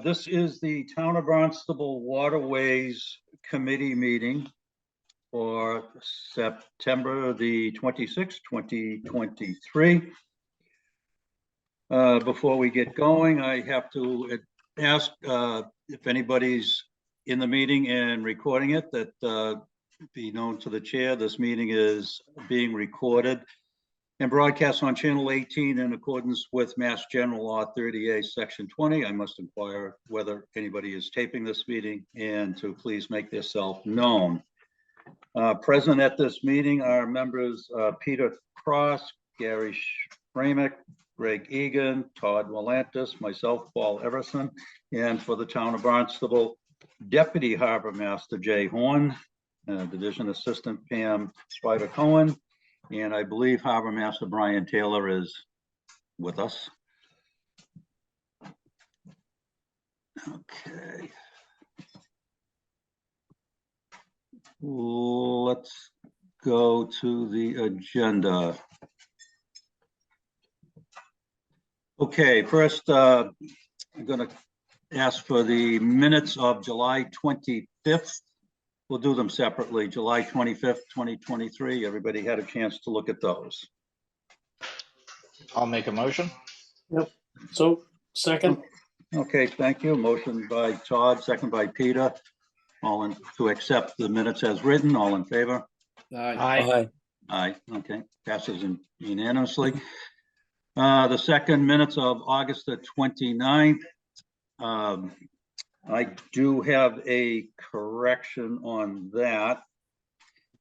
This is the Town of Barnstable Waterways Committee meeting for September the 26th, 2023. Before we get going, I have to ask if anybody's in the meeting and recording it, that be known to the chair. This meeting is being recorded and broadcast on Channel 18 in accordance with Mass General Law 30A, Section 20. I must inquire whether anybody is taping this meeting and to please make themselves known. Present at this meeting are members Peter Cross, Gary Framick, Greg Egan, Todd Willantis, myself, Paul Everson, and for the Town of Barnstable, Deputy Harbor Master Jay Horn, Division Assistant Pam Spider-Cohen, and I believe Harbor Master Brian Taylor is with us. Okay. Let's go to the agenda. Okay, first, I'm going to ask for the minutes of July 25th. We'll do them separately. July 25th, 2023. Everybody had a chance to look at those. I'll make a motion. Yep. So, second. Okay, thank you. Motion by Todd, second by Peter. All in to accept the minutes as written. All in favor? Aye. Aye. Okay, passes unanimously. The second minutes of August the 29th. I do have a correction on that.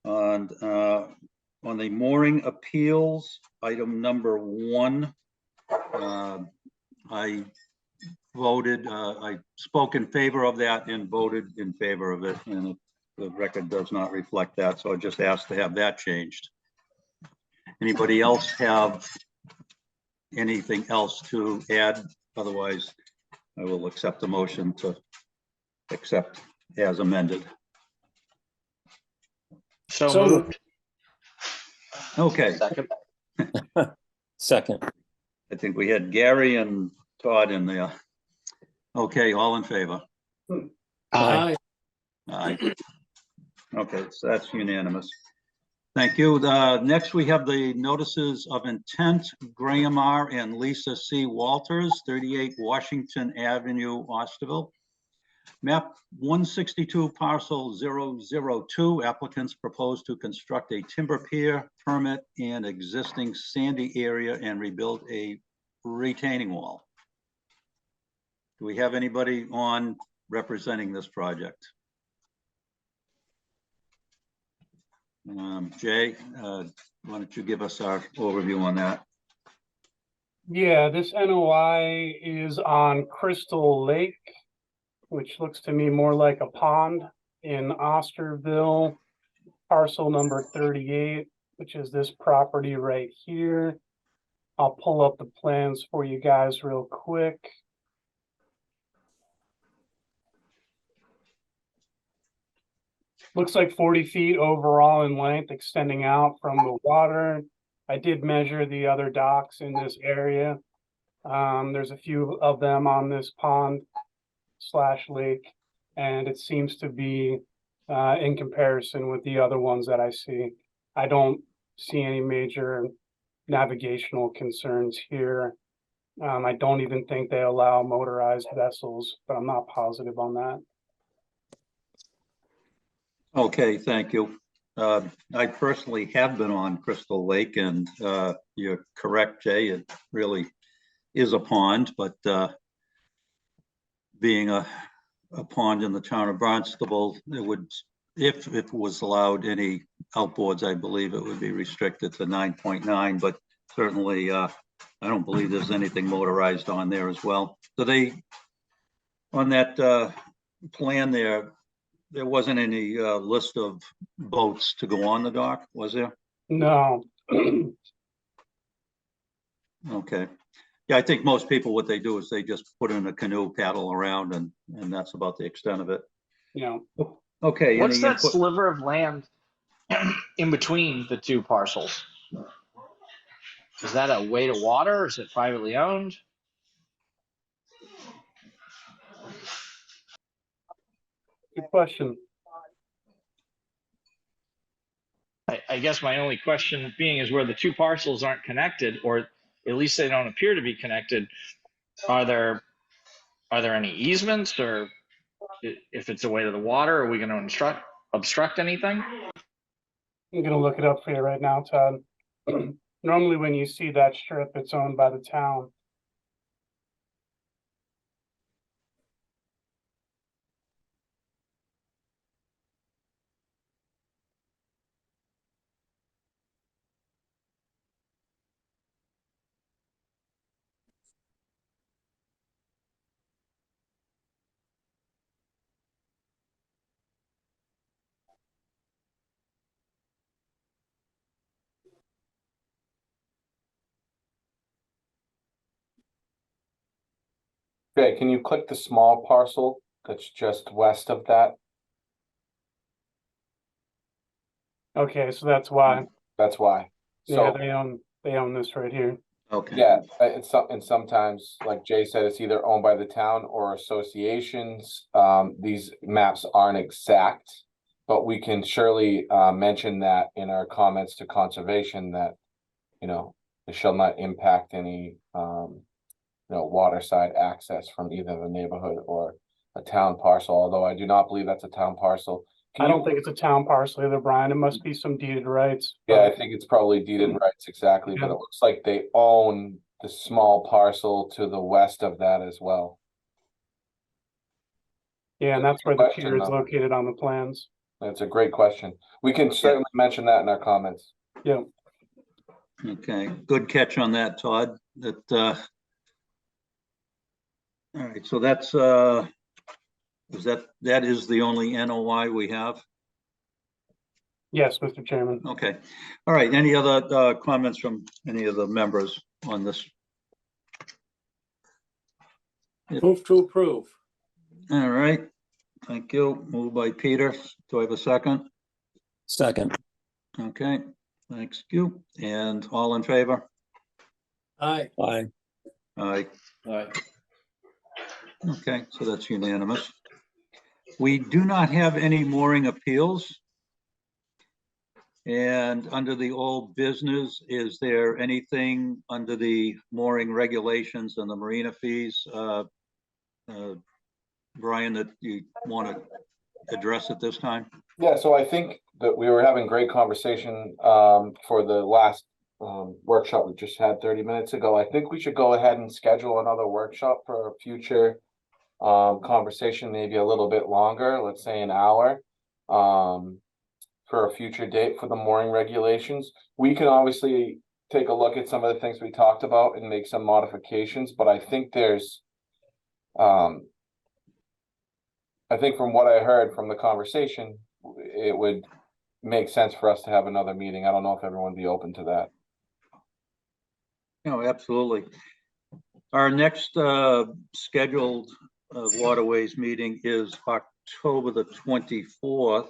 On the mooring appeals, item number 1, I voted, I spoke in favor of that and voted in favor of it, and the record does not reflect that, so I just asked to have that changed. Anybody else have anything else to add? Otherwise, I will accept the motion to accept as amended. So moved. Okay. Second. Second. I think we had Gary and Todd in there. Okay, all in favor? Aye. Aye. Okay, so that's unanimous. Thank you. Next, we have the notices of intent. Graham R. and Lisa C. Walters, 38 Washington Avenue, Osterville. Map 162, parcel 002. Applicants propose to construct a timber pier, permit an existing sandy area, and rebuild a retaining wall. Do we have anybody on representing this project? Jay, why don't you give us our overview on that? Yeah, this NOI is on Crystal Lake, which looks to me more like a pond in Osterville, parcel number 38, which is this property right here. I'll pull up the plans for you guys real quick. Looks like 40 feet overall in length, extending out from the water. I did measure the other docks in this area. There's a few of them on this pond / lake, and it seems to be in comparison with the other ones that I see. I don't see any major navigational concerns here. I don't even think they allow motorized vessels, but I'm not positive on that. Okay, thank you. I personally have been on Crystal Lake, and you're correct, Jay. It really is a pond, but being a pond in the town of Barnstable, it would, if it was allowed any outboards, I believe it would be restricted to 9.9, but certainly I don't believe there's anything motorized on there as well. So they, on that plan there wasn't any list of boats to go on the dock, was there? No. Okay. Yeah, I think most people, what they do is they just put in a canoe, paddle around, and that's about the extent of it. Yeah. Okay. What's that sliver of land in between the two parcels? Is that a way to water? Or is it privately owned? Good question. I guess my only question being is where the two parcels aren't connected, or at least they don't appear to be connected. Are there any easements, or if it's away to the water, are we going to obstruct anything? I'm gonna look it up for you right now, Todd. Normally, when you see that strip, it's owned by the town. Okay, can you click the small parcel that's just west of that? Okay, so that's why. That's why. Yeah, So, they own this right here. Okay. yeah, and sometimes, like Jay said, it's either owned by the town or associations. These maps aren't exact, but we can surely mention that in our comments to conservation that, it shall not impact any water side access from either the neighborhood or a town parcel, although I do not believe that's a town parcel. I don't think it's a town parcel either, Brian. It must be some deeded rights. Yeah, I think it's probably deeded rights exactly, but Yeah. it looks like they own the small parcel to the west of that as well. Yeah, and that's where the Question, pier is though. located on the plans. That's a great question. We can certainly mention that in our comments. Yeah, Okay, good catch on that, Todd. All right, so that's, that is the only NOI we have? yes, Mr. Chairman. Okay, all right, any other comments from any of the members on this? Move to approve. All right, thank you. Moved by Peter. Do I have a second? Second. Okay, thanks you. And all in favor? Aye. Aye. Aye. Aye. Okay, so that's unanimous. We do not have any mooring appeals. And under the old business, is there anything under the mooring regulations and the marina fees, Brian, that you want to address at this time? Yeah, so I think that we were having great conversation for the last workshop we just had 30 minutes ago. I think we should go ahead and schedule another workshop for a future conversation, maybe a little bit longer, let's say an hour, for a future date for the mooring regulations. We can obviously take a look at some of the things we talked about and make some modifications, but I think there's I think from what I heard from the conversation, it would make sense for us to have another meeting. I don't know if everyone would be open to that. No, absolutely. Our next scheduled Waterways meeting is October the 24th.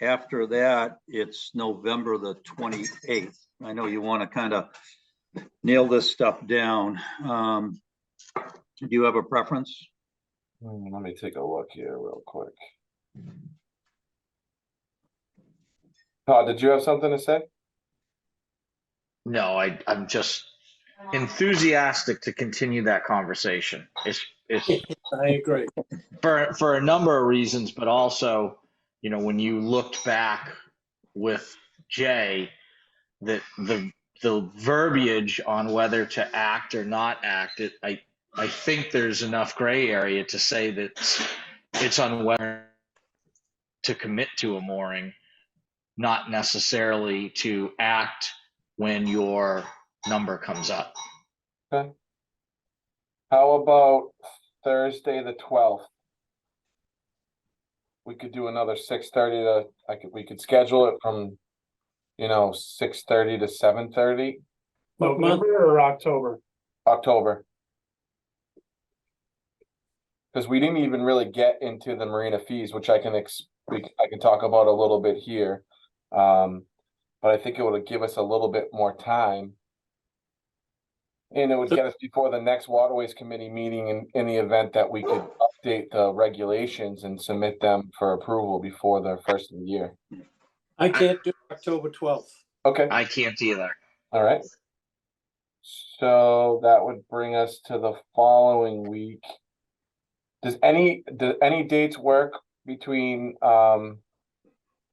After that, it's November the 28th. I know you want to kind of nail this stuff down. Do you have a preference? Let me take a look here real quick. Todd, did you have something to say? No, I'm just enthusiastic to continue that conversation. It's I agree. for a number of reasons, but also, when you looked back with Jay, that the verbiage on whether to act or not act, I think there's enough gray area to say that it's on whether to commit to a mooring, not necessarily to act when your number comes up. Okay. How about Thursday the 12th? We could do another 6:30 to, we could schedule it from, 6:30 to 7:30, What month? November or October? October. Because we didn't even really get into the marina fees, which I can talk about a little bit here. But I think it would give us a little bit more time. And it would get us before the next Waterways Committee meeting in the event that we could update the regulations and submit them for approval before the first of the year. I can't do October 12th. Okay, I can't either. all right. So that would bring us to the following week. Do any dates work between the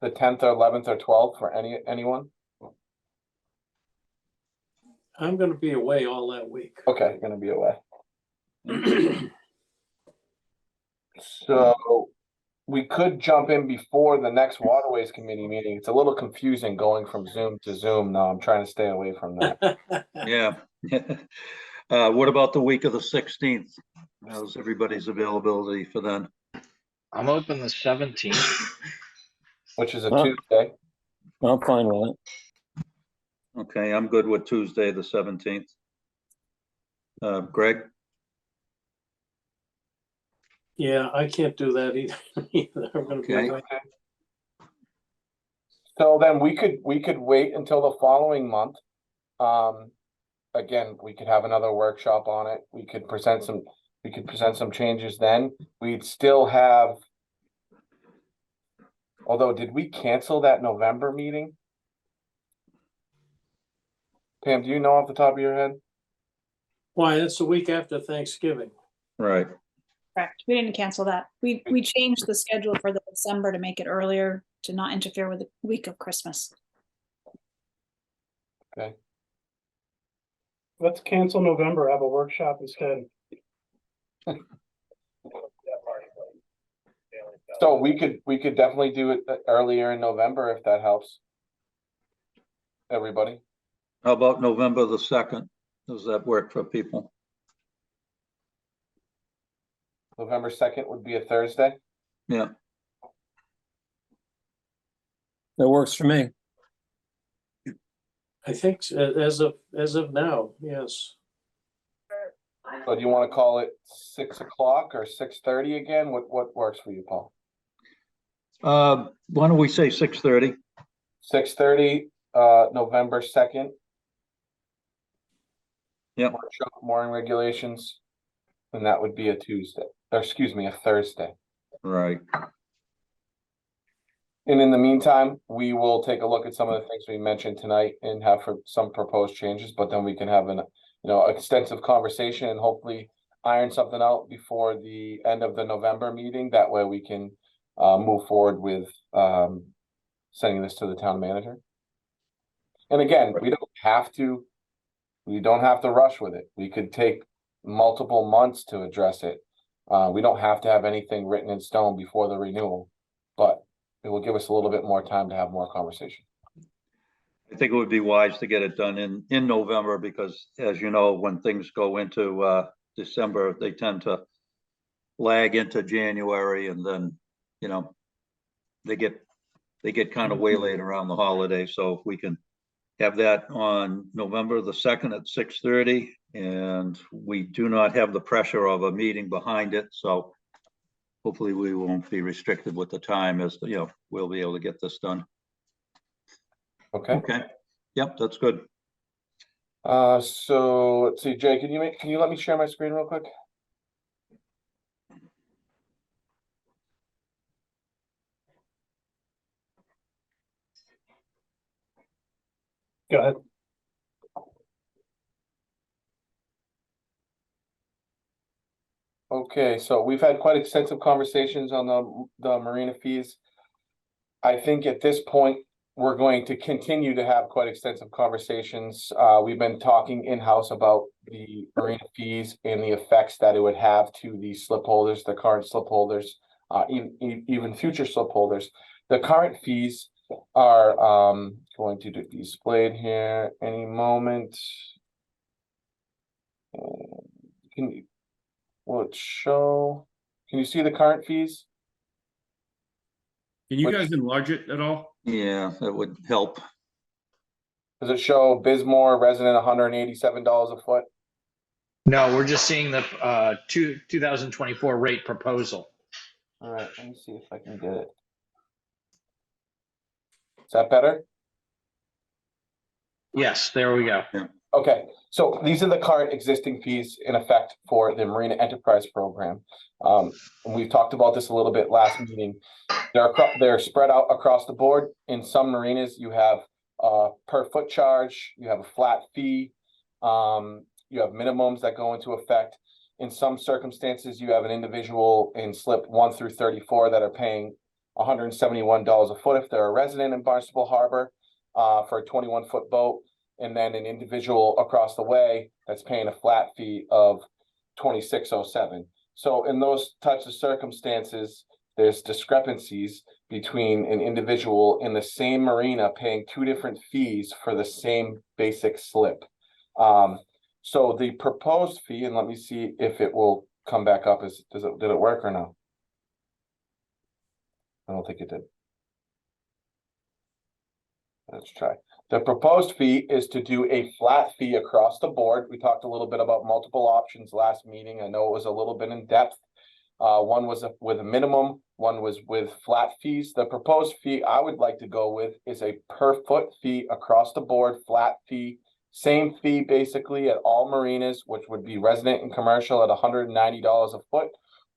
10th or 11th or 12th for anyone? I'm gonna be away all that week. Okay, gonna be away. So we could jump in before the next Waterways Committee meeting. It's a little confusing going from Zoom to Zoom now. I'm trying to stay away from that. Yeah. What about the week of the 16th? How's everybody's availability for then? I'm open the 17th. Which is a Huh? Tuesday. I'm fine with it. Okay, I'm good with Tuesday, the 17th. Greg? Yeah, I can't do that either. I'm gonna be Okay. away. So then we could wait until the following month. Again, we could have another workshop on it. We could present some changes then. We'd still have. Although, did we cancel that November meeting? Pam, do you know off the top of your head? Why, that's the week after Thanksgiving. Right. Correct. We didn't cancel that. We changed the schedule for the December to make it earlier to not interfere with the week of Christmas. Okay. Let's cancel November, have a workshop instead. So we could definitely do it earlier in November if that helps. Everybody. How about November the 2nd? Does that work for people? November 2nd would be a Thursday. Yeah. That works for me. I think as of now, yes. So do you want to call it 6 o'clock or 6:30 again? What works for you, Paul? Why don't we say 6:30? 6:30, November 2nd. Yep. Workshop, mooring regulations, and that would be a Tuesday, or excuse me, a Thursday. Right. And in the meantime, we will take a look at some of the things we mentioned tonight and have some proposed changes, but then we can have an, extensive conversation and hopefully iron something out before the end of the November meeting. That way we can move forward with sending this to the town manager. And again, we don't have to rush with it. We could take multiple months to address it. We don't have to have anything written in stone before the renewal, but it will give us a little bit more time to have more conversation. I think it would be wise to get it done in November because, as you know, when things go into December, they tend to lag into January, and then they get kind of waylaid around the holiday. So if we can have that on November the 2nd at 6:30, and we do not have the pressure of a meeting behind it, so hopefully we won't be restricted with the time as we'll be able to get this done. Okay. Okay. Yep, that's good. So let's see, Jay, can you let me share my screen real quick? Go ahead. Okay, so we've had quite extensive conversations on the marina fees. I think at this point, we're going to continue to have quite extensive conversations. We've been talking in-house about the marina fees and the effects that it would have to the slip holders, the current slip holders, even future slip holders. The current fees are going to be displayed here any moment. Will it show? Can you see the current fees? Can you Which- guys enlarge it at all? Yeah, that would help. Does it show Bismore resident $187 a foot? No, we're just seeing the 2024 rate proposal. All right, let me see if I can get it. Is that better? Yes, there we go. Okay, so these are the current existing fees in effect for the Marina Enterprise Program. And we've talked about this a little bit last meeting. They're spread out across the board. In some marinas, you have per foot charge, you have a flat fee, you have minimums that go into effect. In some circumstances, you have an individual in slip 1 through 34 that are paying $171 a foot if they're a resident in Barnstable Harbor for a 21-foot boat, and then an individual across the way that's paying a flat fee of $26.07. So in those types of circumstances, there's discrepancies between an individual in the same marina paying two different fees for the same basic slip. So the proposed fee, and let me see if it will come back up, did it work or no? I don't think it did. Let's try. The proposed fee is to do a flat fee across the board. We talked a little bit about multiple options last meeting. I know it was a little bit in depth. One was with a minimum, one was with flat fees. The proposed fee I would like to go with is a per foot fee across the board, flat fee, same fee basically at all marinas, which would be resident and commercial at $190 a foot,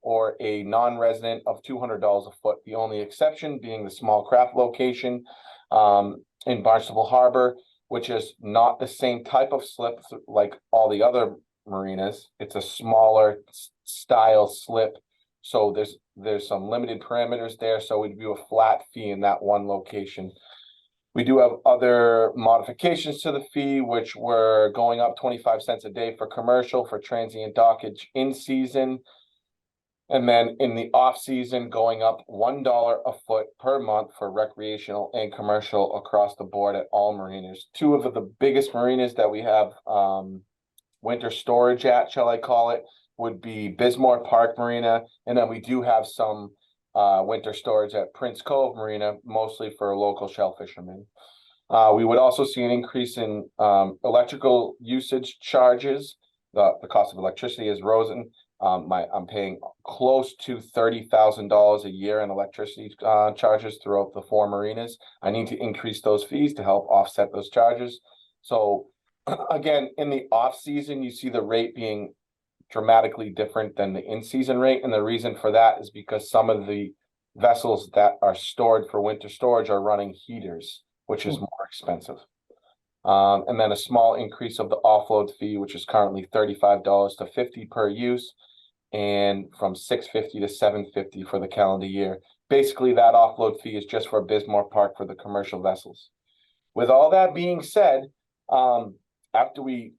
or a non-resident of $200 a foot. The only exception being the small craft location in Barnstable Harbor, which is not the same type of slip like all the other marinas. It's a smaller style slip. So there's some limited parameters there. So we'd do a flat fee in that one location. We do have other modifications to the fee, which were going up 25 cents a day for commercial, for transient dockage in season. And then in the off season, going up $1 a foot per month for recreational and commercial across the board at all marinas. Two of the biggest marinas that we have winter storage at, shall I call it, would be Bismarck Park Marina. And then we do have some winter storage at Prince Cove Marina, mostly for local shell fishermen. We would also see an increase in electrical usage charges. The cost of electricity has risen. I'm paying close to $30,000 a year in electricity charges throughout the 4 marinas. I need to increase those fees to help offset those charges. So again, in the off season, you see the rate being dramatically different than the in-season rate. And the reason for that is because some of the vessels that are stored for winter storage are running heaters, which is more expensive. And then a small increase of the offload fee, which is currently $35 to $50 per use, and from $650 to $750 for the calendar year. Basically, that offload fee is just for Bismarck Park for the commercial vessels. With all that being said, after we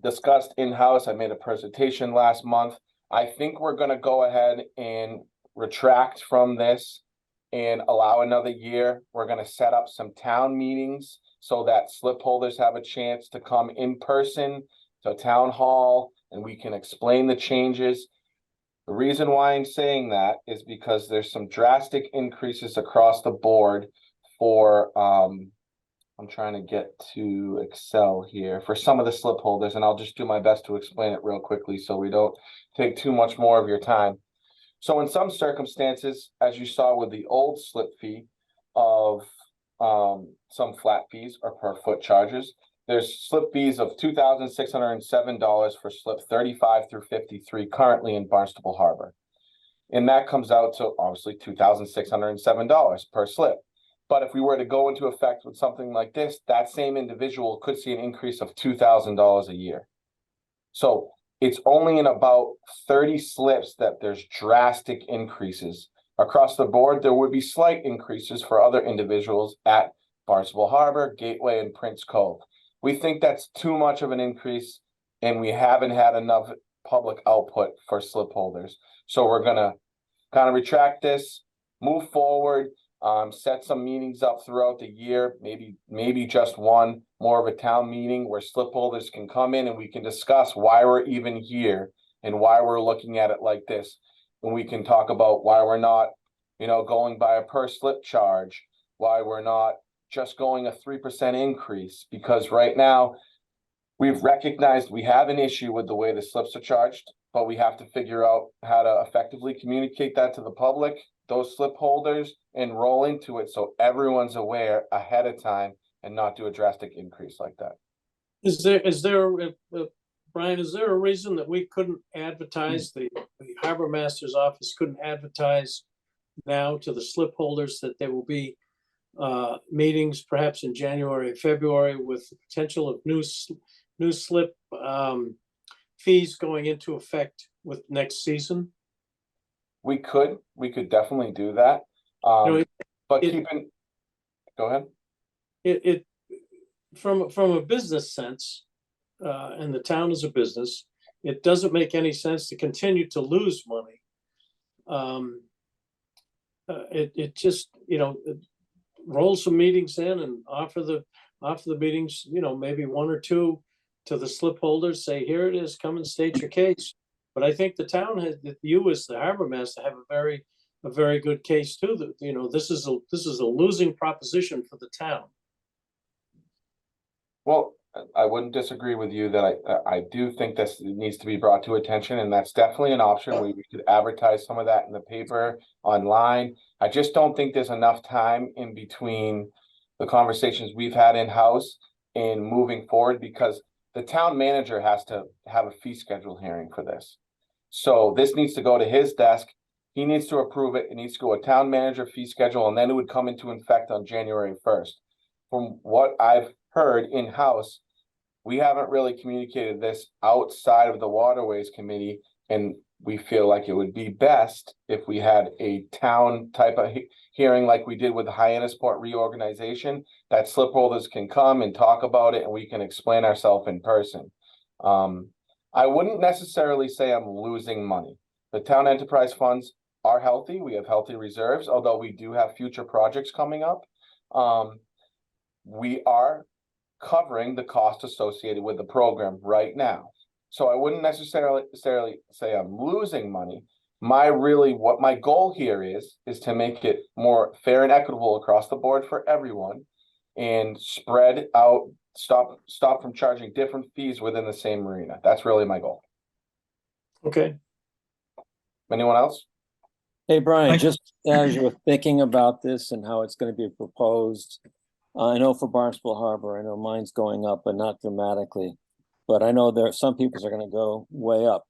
discussed in-house, I made a presentation last month. I think we're going to go ahead and retract from this and allow another year. We're going to set up some town meetings so that slip holders have a chance to come in person to town hall and we can explain the changes. The reason why I'm saying that is because there's some drastic increases across the board for I'm trying to get to Excel here for some of the slip holders, and I'll just do my best to explain it real quickly so we don't take too much more of your time. So in some circumstances, as you saw with the old slip fee of some flat fees or per foot charges, there's slip fees of $2,607 for slip 35 through 53 currently in Barnstable Harbor. And that comes out to obviously $2,607 per slip. But if we were to go into effect with something like this, that same individual could see an increase of $2,000 a year. So it's only in about 30 slips that there's drastic increases. Across the board, there would be slight increases for other individuals at Barnstable Harbor, Gateway, and Prince Cove. We think that's too much of an increase, and we haven't had enough public output for slip holders. So we're going to kind of retract this, move forward, set some meetings up throughout the year, maybe just one, more of a town meeting where slip holders can come in and we can discuss why we're even here and why we're looking at it like this. And we can talk about why we're not, going by a per slip charge, why we're not just going a 3% increase, because right now we've recognized we have an issue with the way the slips are charged, but we have to figure out how to effectively communicate that to the public, those slip holders, and roll into it so everyone's aware ahead of time and not do a drastic increase like that. Is Brian, is there a reason that we couldn't advertise, the harbor master's office couldn't advertise now to the slip holders that there will be meetings perhaps in January and February with the potential of new slip fees going into effect with next season? We could definitely do that. know, But it- go ahead. It from a business sense, and the town is a business, it doesn't make any sense to continue to lose money. It just, roll some meetings in and offer the meetings, maybe one or two to the slip holders, say, here it is, come and state your case. But I think the town has, you as the harbor master have a very good case too, that, this is a losing proposition for the town. Well, I wouldn't disagree with you that I do think this needs to be brought to attention, and that's definitely an option. We could advertise some of that in the paper, online. I just don't think there's enough time in between the conversations we've had in-house and moving forward, because the town manager has to have a fee schedule hearing for this. So this needs to go to his desk. He needs to approve it. It needs to go a town manager fee schedule, and then it would come into effect on January 1st. From what I've heard in-house, we haven't really communicated this outside of the Waterways Committee, and we feel like it would be best if we had a town type of hearing like we did with the Hyannisport reorganization, that slip holders can come and talk about it and we can explain ourselves in person. I wouldn't necessarily say I'm losing money. The town enterprise funds are healthy. We have healthy reserves, although we do have future projects coming up. We are covering the cost associated with the program right now. So I wouldn't necessarily say I'm losing money. What my goal here is to make it more fair and equitable across the board for everyone, and spread out, stop from charging different fees within the same marina. That's really my goal. Okay. Anyone else? Hey, Brian, I- just as you're thinking about this and how it's going to be proposed, I know for Barnstable Harbor, I know mine's going up, but not dramatically. But I know there are some people's are going to go way up.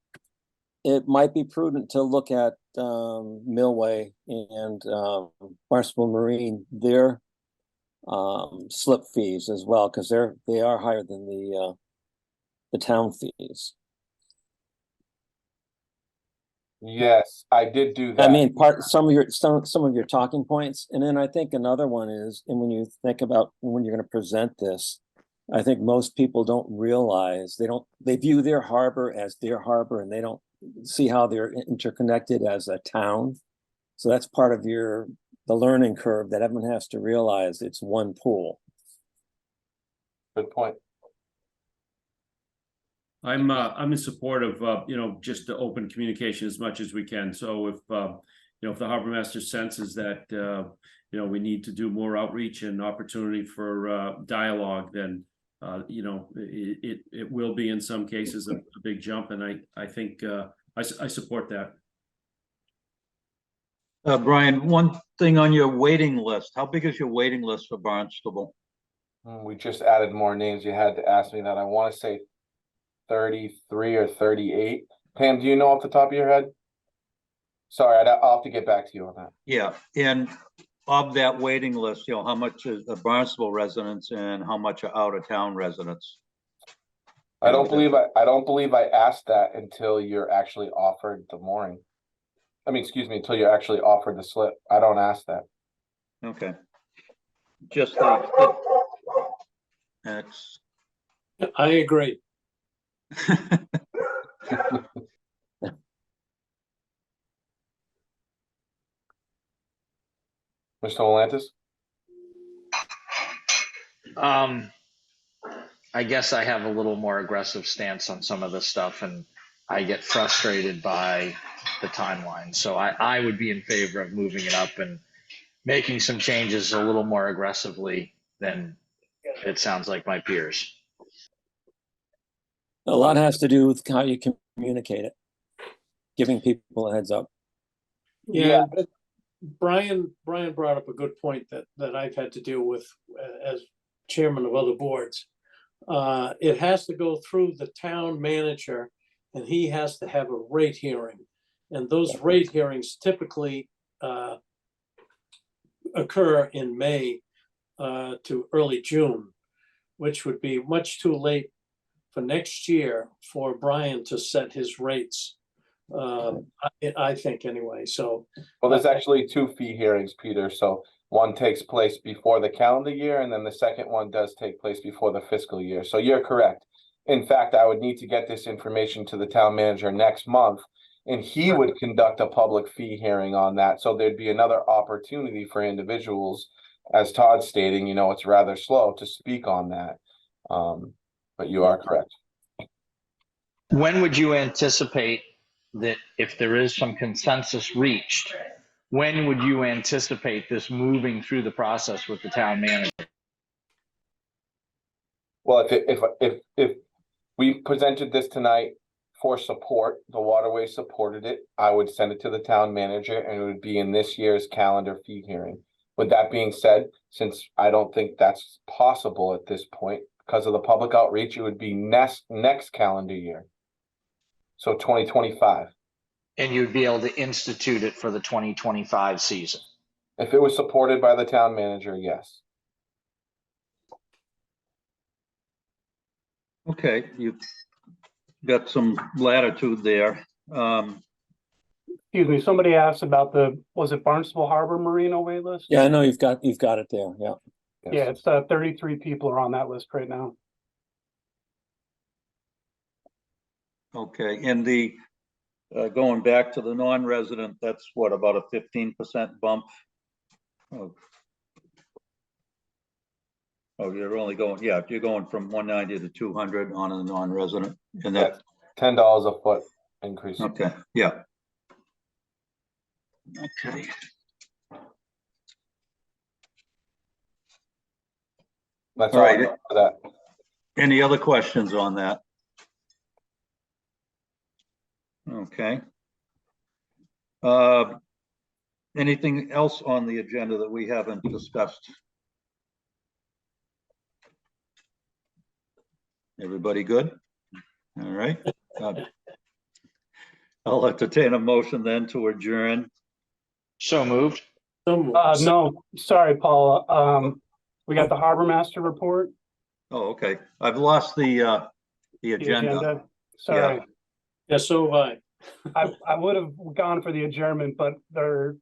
It might be prudent to look at Millway and Barnstable Marine, their slip fees as well, because they are higher than the town fees. Yes, I did do that. I mean, some of your talking points, and then I think another one is, and when you think about when you're going to present this, I think most people don't realize they view their harbor as their harbor, and they don't see how they're interconnected as a town. So that's part of the learning curve that everyone has to realize. It's one pool. Good point. I'm in support of just the open communication as much as we can. So if if the harbor master senses that we need to do more outreach and opportunity for dialogue, then it will be in some cases a big jump, and I think I support that. Brian, one thing on your waiting list, how big is your waiting list for Barnstable? We just added more names. You had to ask me that. I want to say 33 or 38. Pam, do you know off the top of your head? Sorry, I'll have to get back to you on that. Yeah, and of that waiting list, how much is the Barnstable residents and how much are out of town residents? I don't believe I asked that until you're actually offered the mooring. I mean, excuse me, until you're actually offered the slip. I don't ask that. Okay. Just like that's I agree. Mr. Volantis? I guess I have a little more aggressive stance on some of this stuff, and I get frustrated by the timeline. So I would be in favor of moving it up and making some changes a little more aggressively than it sounds like my peers. A lot has to do with how you communicate it, giving people a heads up. Yeah, but Brian brought up a good point that I've had to deal with as chairman of other boards. it has to go through the town manager, and he has to have a rate hearing. And those rate hearings typically occur in May to early June, which would be much too late for next year for Brian to set his rates. I think anyway, so. Well, there's actually 2 fee hearings, Peter, so one takes place before the calendar year, and then the second one does take place before the fiscal year, so you're correct. In fact, I would need to get this information to the town manager next month, and he would conduct a public fee hearing on that, so there'd be another opportunity for individuals, as Todd's stating, you know, it's rather slow to speak on that. But you are correct. When would you anticipate that if there is some consensus reached, when would you anticipate this moving through the process with the town manager? Well, if we presented this tonight for support, the Waterways supported it, I would send it to the town manager and it would be in this year's calendar fee hearing. With that being said, since I don't think that's possible at this point, because of the public outreach, it would be next calendar year. So 2025. And you'd be able to institute it for the 2025 season. If it was supported by the town manager, yes. Okay, you've got some latitude there. Excuse me, somebody asked about was it Barnstable Harbor Marina wait list? Yeah, I know you've got it there, yeah. Yes. Yeah, it's 33 people are on that list right now. Okay, and the, going back to the non-resident, that's what, about a 15% bump? Oh, you're only going, yeah, you're going from 190 to 200 on a non-resident, and that, $10 a foot increase. okay, yeah. Okay. That's All all right. I got for that. Any other questions on that? Okay. Anything else on the agenda that we haven't discussed? Everybody good? All right. I'll entertain a motion then to adjourn. So moved. No, sorry, Paul. We got the harbor master report. Oh, okay. I've lost the agenda. Sorry. Yeah, so have I. I would have gone for the adjournment, but there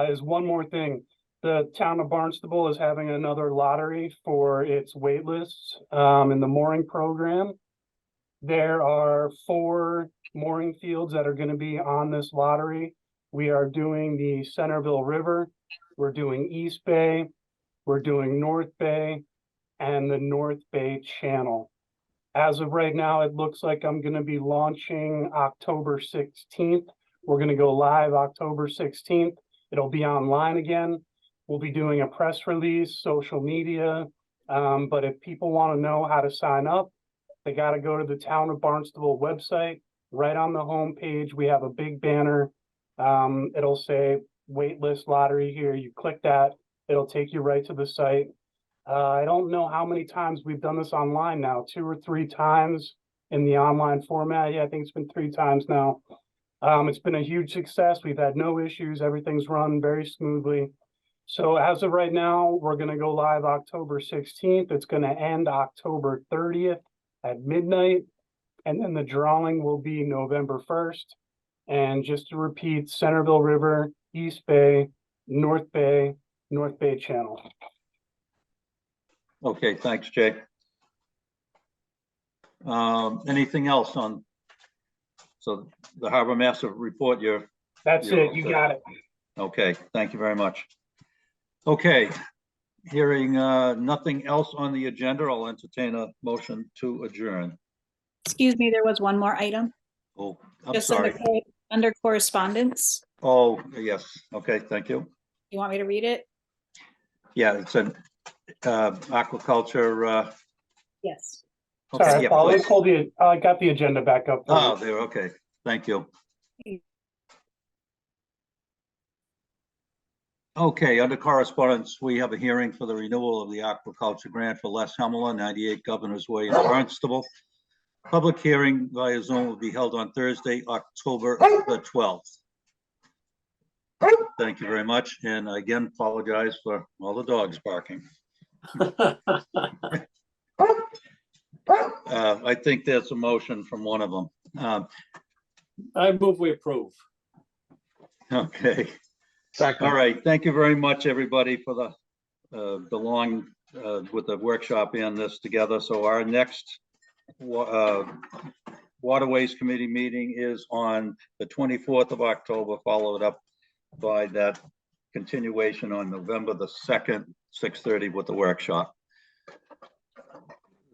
is one more thing. The town of Barnstable is having another lottery for its wait lists in the mooring program. There are 4 mooring fields that are going to be on this lottery. We are doing the Centerville River, we're doing East Bay, we're doing North Bay, and the North Bay Channel. As of right now, it looks like I'm going to be launching October 16th. We're going to go live October 16th. It'll be online again. We'll be doing a press release, social media. But if people want to know how to sign up, they got to go to the Town of Barnstable website. Right on the home page, we have a big banner. It'll say waitlist lottery here. You click that, it'll take you right to the site. I don't know how many times we've done this online now, 2 or 3 times in the online format. Yeah, I think it's been 3 times now. It's been a huge success. We've had no issues. Everything's run very smoothly. So as of right now, we're going to go live October 16th. It's going to end October 30th at midnight. And then the drawing will be November 1st. And just to repeat, Centerville River, East Bay, North Bay Channel. Okay, thanks, Jay. Anything else on? So the harbor master report, That's You're it. You all set. got it. okay, thank you very much. Okay, hearing nothing else on the agenda, I'll entertain a motion to adjourn. Excuse me, there was one more item. Oh, I'm Just sorry. under correspondence. Oh, yes, okay, thank you. You want me to read it? Yeah, it's an aquaculture. Yes. Okay, Sorry, yeah, Paul. please. I got the agenda back up. for Oh, you. there, okay, thank you. Okay, under correspondence, we have a hearing for the renewal of the aquaculture grant for Les Hemela, 98 Governor's Way in Barnstable. Public hearing via Zoom will be held on Thursday, October the 12th. Thank you very much, and again, apologize for all the dogs barking. I think there's a motion from one of them. I move we approve. Okay. Second. All right, thank you very much, everybody, for the long, with the workshop and this together. So our next Waterways Committee meeting is on the 24th of October, followed up by that continuation on November the 2nd, 6:30 with the workshop.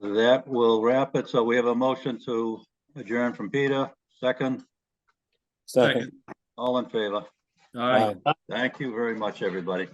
That will wrap it. So we have a motion to adjourn from Peter, second, Second. all in favor. Aye. Aye. Thank you very much, everybody.